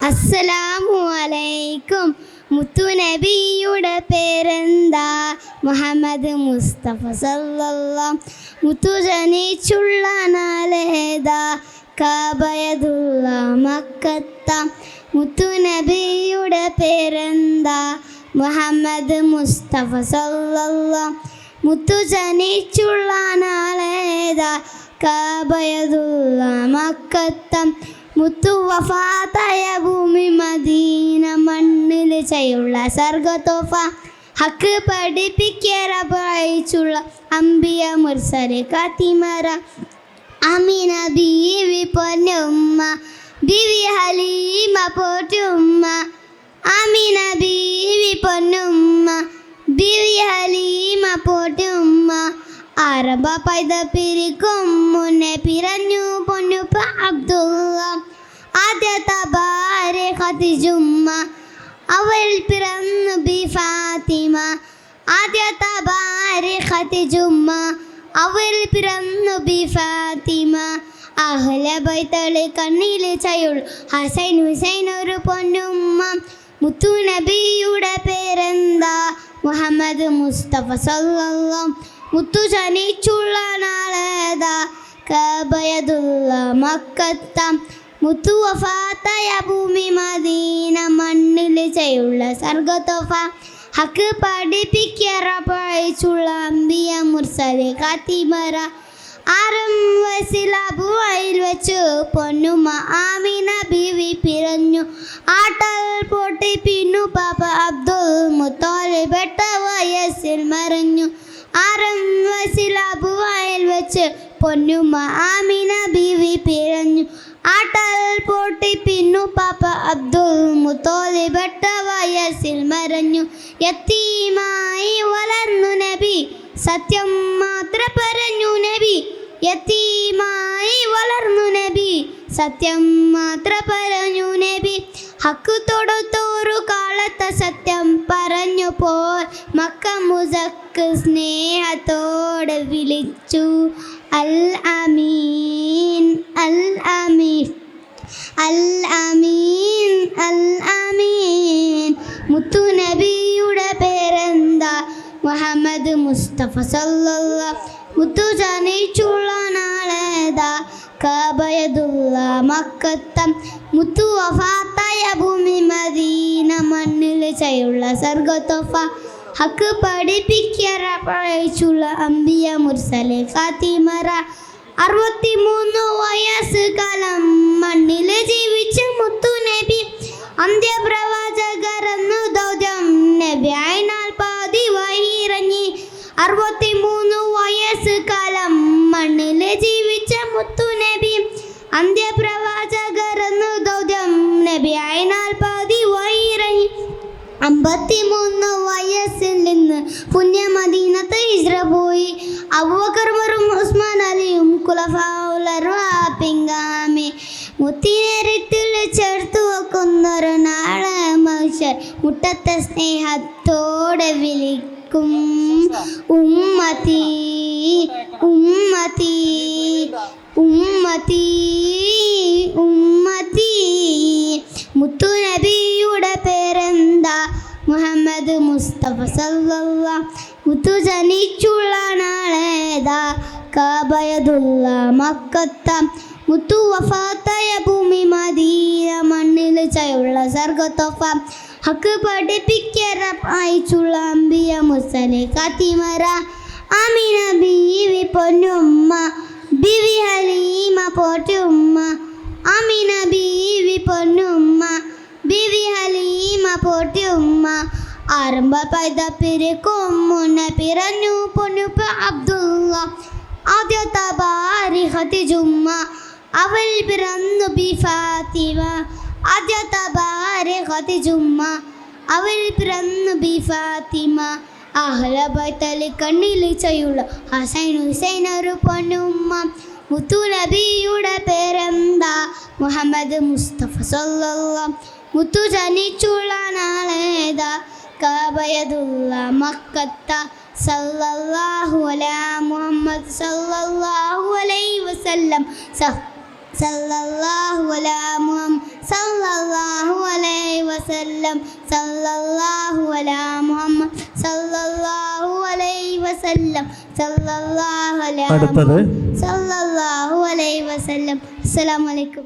അസ്സലാമു അലൈക്കും. മുത്തുനബിയുടെ പേരെന്താ? മുഹമ്മദ് മുസ്തഫ സല്ലല്ലാഹു. മുത്തു ജനിച്ചുള്ള നാളേതാ? കഅബത്തുള്ള മക്കത്ത. മുത്തുനബിയുടെ പേരെന്താ? മുഹമ്മദ് മുസ്തഫ സല്ലല്ലാഹു. മുത്തു ജനിച്ചുള്ള നാളേതാ? കഅബത്തുള്ള മക്കത്ത. മുത്തു വഫാത്തായ ഭൂമി മദീന, മണ്ണിൽ ചെയ്യുള്ള സർഗത്തോഫ. ഹക്ക് പഠിപ്പിക്കറബിച്ചുള്ള അംബിയ മുർസലെ കാത്തിമറ. അമീന ബീവി പൊന്നുമ്മ, ബീവി ഹലീമ പോറ്റുമ്മ. അമീന ബീവി പൊന്നുമ്മ, ബീവി ഹലീമ പോറ്റുമ്മ. അറബ പൈത പിരിക്കും മുന്നേ പിറഞ്ഞു പൊന്നുപ്പ അബ്ദുള്ള. ആദ്യത്തെ ഭാര്യ ഖദീജുമ്മ, അവൾ പിറന്നു ബി ഫാത്തിമ. ആദ്യത്തെ ഭാര്യ ഖദീജുമ്മ, അവൾ പിറന്നു ബി ഫാത്തിമ. അഹ്ല ബൈത്തളി കണ്ണിൽ ചയുൾ ഹസൈൻ ഹുസൈൻ ഒരു പൊന്നുമ്മ. മുത്തു നബിയുടെ പേരെന്താ? മുഹമ്മദ് മുസ്തഫ സല്ലല്ലാഹു. മുത്തു ജനിച്ചുള്ള നാളേതാ? കഅബത്തുള്ള മക്കത്ത. മുത്തു വഫാത്തായ ഭൂമി മദീന, മണ്ണിൽ ചെയ്യുള്ള സർഗത്തോഫ. ഹക്ക് പഠിപ്പിക്കറബിച്ചുള്ള അംബിയ മുർസലെ കാത്തിമറ. 6 വയസ്സിൽ അബുവയിൽ വെച്ച് പൊന്നുമ്മ ആമിന ബീവി പിറഞ്ഞു. ആട്ടൽ പൊട്ടി പിന്നു പാപ്പ അബ്ദുൽ മുത്തലിബ് 8 വയസ്സിൽ മറഞ്ഞു. 6 വയസ്സിൽ അബുവയിൽ വെച്ച് പൊന്നുമ്മ ആമിന ബീവി പിറഞ്ഞു. ആട്ടൽ പൊട്ടി പിന്നു പാപ്പ അബ്ദുൽ മുത്തലിബ് 8 വയസ്സിൽ മറഞ്ഞു. യത്തീമായി വളർന്നു നബി, സത്യം മാത്രം പറഞ്ഞു നബി. യത്തീമായി വളർന്നു നബി, സത്യം മാത്രം പറഞ്ഞു നബി. ഹക്ക് തൊടുത്തോരു കാലത്ത് സത്യം പറഞ്ഞു പോൽ മക്ക മുസക്ക് സ്നേഹത്തോടെ വിളിച്ചു. അൽ അമീൻ അൽ അമീൻ അൽ അമീൻ അൽ അമീൻ. മുത്തു നബിയുടെ പേരെന്താ? മുഹമ്മദ് മുസ്തഫ സല്ലല്ലാഹു. മുത്തു ജനിച്ചുള്ള നാളേതാ? കഅബത്തുള്ള മക്കത്ത. മുത്തു വഫാത്തായ ഭൂമി മദീന, മണ്ണിൽ ചെയ്യുള്ള സർഗത്തോഫ. ഹക്ക് പഠിപ്പിക്കറബിച്ചുള്ള അംബിയ മുർസലെ കാത്തിമറ. 63 വയസ്സ് കാലം മണ്ണിൽ ജീവിച്ച മുത്തു നബി. അന്ത്യപ്രവാചകരെന്നു ദൗത്യം നബി ആയനാൽ പാതി വഹിറങ്ങി. 63 വയസ്സ് കാലം മണ്ണിൽ ജീവിച്ച മുത്തു നബി. അന്ത്യപ്രവാചകരെന്നു ദൗത്യം നബി ആയനാൽ പാതി വഹിറങ്ങി. 53 വയസ്സിൽ നിന്ന് പുണ്യ മദീനത്ത് ഹിജ്റ പോയി. അബൂബക്കർ ഉമറും ഉസ്മാൻ അലിയും ഖുലഫാഉൽ പിൻഗാമി. മുത്തിനേരത്തിൽ ചേർത്തു വെക്കുന്നൊരു നാളെ മഹ്ശർ മുട്ടത്തെ സ്നേഹത്തോടെ വിളിക്കും. ഉമ്മത്തി ഉമ്മത്തി ഉമ്മത്തി ഉമ്മത്തി. മുത്തു നബിയുടെ പേരെന്താ? മുഹമ്മദ് മുസ്തഫ സല്ലല്ലാഹു. മുത്തു ജനിച്ചുള്ള നാളേതാ? കഅബത്തുള്ള മക്കത്ത. മുത്തു വഫാത്തായ ഭൂമി മദീന, മണ്ണിൽ ചെയ്യുള്ള സർഗത്തോഫ. ഹക്ക് പഠിപ്പിക്കറബിച്ചുള്ള അംബിയ മുർസലെ കാത്തിമറ. ആമിന ബീവി പൊന്നുമ്മ, ബീവി ഹലീമ പോറ്റുമ്മ. ആമിന ബീവി പൊന്നുമ്മ, ബീവി ഹലീമ പോറ്റുമ്മ. ആരംഭ പൈത പിരിക്കും മുന്നേ പിറഞ്ഞു പൊന്നുപ്പ അബ്ദുള്ള. ആദ്യത്തെ ഭാര്യ ഖദീജുമ്മ, അവൾ പിറന്നു ബി ഫാത്തിമ. ആദ്യത്തെ ഭാര്യ ഖദീജുമ്മ, അവൾ പിറന്നു ബി ഫാത്തിമ. അഹ്ല ബൈത്തൽ കണ്ണിൽ ചെയ്യുള്ള ഹസൈൻ ഹുസൈൻ ഒരു പൊന്നുമ്മ. മുത്തു നബിയുടെ പേരെന്താ? മുഹമ്മദ് മുസ്തഫ സല്ലല്ലാഹു. മുത്തു ജനിച്ചുള്ള നാളേതാ? കഅബത്തുള്ള മക്കത്ത. സല്ലല്ലാഹു അലാ മുഹമ്മദ് സല്ലല്ലാഹു അലൈഹി വസല്ലം. സല്ലല്ലാഹു അലാ മുഹമ്മദ് സല്ലല്ലാഹു വസല്ലം സല്ലല്ലാഹു അലാ മുഹമ്മദ് സല്ലല്ലാഹു അലൈഹി വസല്ലം സല്ലല്ലാഹു അലാ അടുത്തത് സല്ലല്ലാഹു അലൈഹി വസല്ലം. അസ്സലാമു അലൈക്കും.